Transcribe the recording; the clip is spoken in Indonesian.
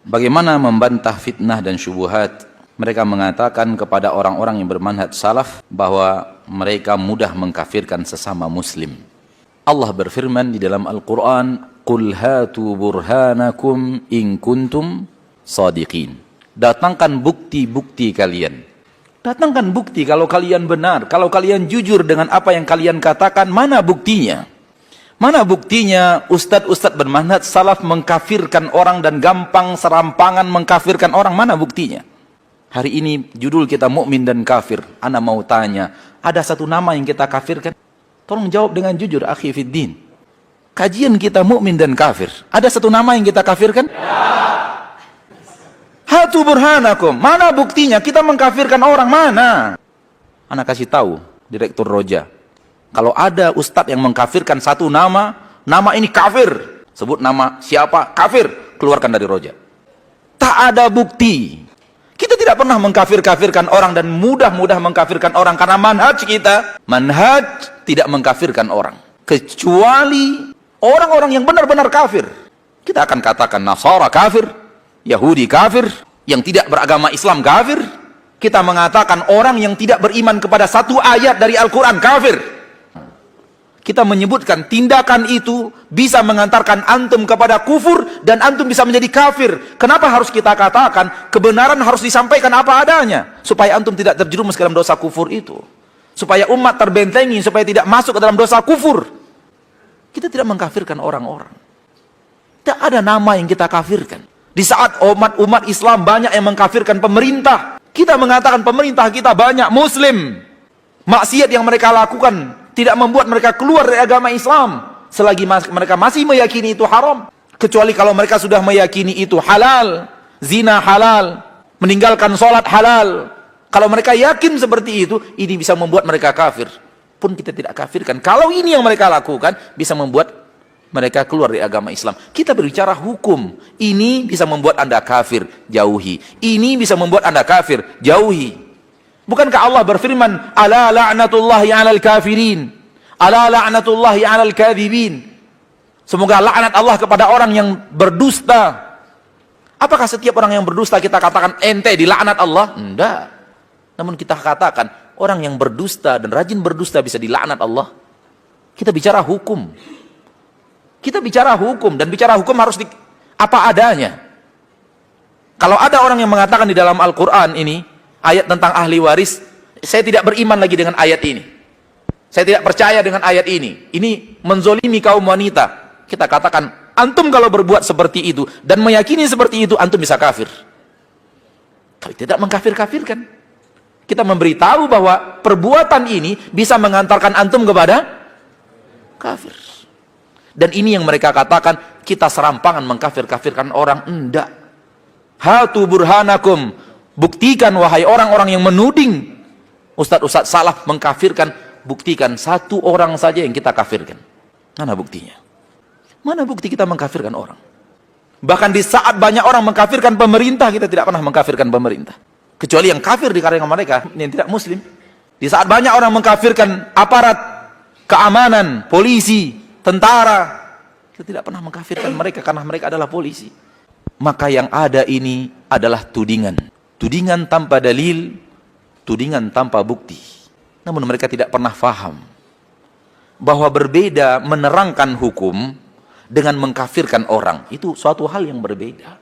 Bagaimana membantah fitnah dan syubhat? Mereka mengatakan kepada orang-orang yang bermanhaj salaf bahwa mereka mudah mengkafirkan sesama muslim. Allah berfirman di dalam Al-Quran, "Qul hatu burhanakum in kuntum sadiqin." Datangkan bukti-bukti kalian. Datangkan bukti kalau kalian benar, kalau kalian jujur dengan apa yang kalian katakan. Mana buktinya? Mana buktinya ustadz-ustadz bermanhaj salaf mengkafirkan orang dan gampang serampangan mengkafirkan orang? Mana buktinya? Hari ini judul kita mukmin dan kafir. Ana mau tanya, ada satu nama yang kita kafirkan? Tolong jawab dengan jujur, akhi fiddin. Kajian kita mukmin dan kafir. Ada satu nama yang kita kafirkan? Hatu burhanakum. Mana buktinya kita mengkafirkan orang? Mana? Ana kasih tahu, Direktur Roja. Kalau ada ustadz yang mengkafirkan satu nama ini kafir. Sebut nama siapa, kafir. Keluarkan dari Roja. Tak ada bukti. Kita tidak pernah mengkafir-kafirkan orang dan mudah-mudah mengkafirkan orang. Karena manhaj kita, manhaj tidak mengkafirkan orang. Kecuali orang-orang yang benar-benar kafir. Kita akan katakan Nasara kafir, Yahudi kafir, yang tidak beragama Islam kafir. Kita mengatakan orang yang tidak beriman kepada satu ayat dari Al-Quran kafir. Kita menyebutkan tindakan itu bisa mengantarkan antum kepada kufur dan antum bisa menjadi kafir. Kenapa harus kita katakan? Kebenaran harus disampaikan apa adanya supaya antum tidak terjerumus ke dalam dosa kufur itu, supaya umat terbentengi, supaya tidak masuk ke dalam dosa kufur. Kita tidak mengkafirkan orang-orang. Tidak ada nama yang kita kafirkan. Di saat umat Islam banyak yang mengkafirkan pemerintah, kita mengatakan pemerintah kita banyak muslim. Maksiat yang mereka lakukan tidak membuat mereka keluar dari agama Islam selagi mereka masih meyakini itu haram. Kecuali kalau mereka sudah meyakini itu halal, zina halal, meninggalkan sholat halal. Kalau mereka yakin seperti itu, ini bisa membuat mereka kafir. Pun kita tidak kafirkan. Kalau ini yang mereka lakukan bisa membuat mereka keluar dari agama Islam. Kita berbicara hukum. Ini bisa membuat Anda kafir, jauhi. Ini bisa membuat Anda kafir, jauhi. Bukankah Allah berfirman, "Ala la'natullahi 'alal kafirin, ala la'natullahi 'alal kadhibin." Semoga laknat Allah kepada orang yang berdusta. Apakah setiap orang yang berdusta kita katakan ente dilaknat Allah? Enggak. Namun kita katakan orang yang berdusta dan rajin berdusta bisa dilaknat Allah. Kita bicara hukum. Kita bicara hukum, dan bicara hukum harus apa adanya. Kalau ada orang yang mengatakan di dalam Al-Quran ini ayat tentang ahli waris, saya tidak beriman lagi dengan ayat ini. Saya tidak percaya dengan ayat ini. Ini menzolimi kaum wanita. Kita katakan, antum kalau berbuat seperti itu dan meyakini seperti itu, antum bisa kafir. Tapi tidak mengkafir-kafirkan. Kita memberitahu bahwa perbuatan ini bisa mengantarkan antum kepada kafir. Dan ini yang mereka katakan, kita serampangan mengkafir-kafirkan orang. Enggak. Hatu burhanakum. Buktikan wahai orang-orang yang menuding ustadz-ustadz salaf mengkafirkan. Buktikan satu orang saja yang kita kafirkan. Mana buktinya? Mana bukti kita mengkafirkan orang? Bahkan di saat banyak orang mengkafirkan pemerintah, kita tidak pernah mengkafirkan pemerintah. Kecuali yang kafir di kalangan mereka yang tidak muslim. Di saat banyak orang mengkafirkan aparat keamanan, polisi, tentara, kita tidak pernah mengkafirkan mereka karena mereka adalah polisi. Maka yang ada ini adalah tudingan. Tudingan tanpa dalil, tudingan tanpa bukti. Namun mereka tidak pernah faham bahwa berbeda menerangkan hukum dengan mengkafirkan orang. Itu suatu hal yang berbeda.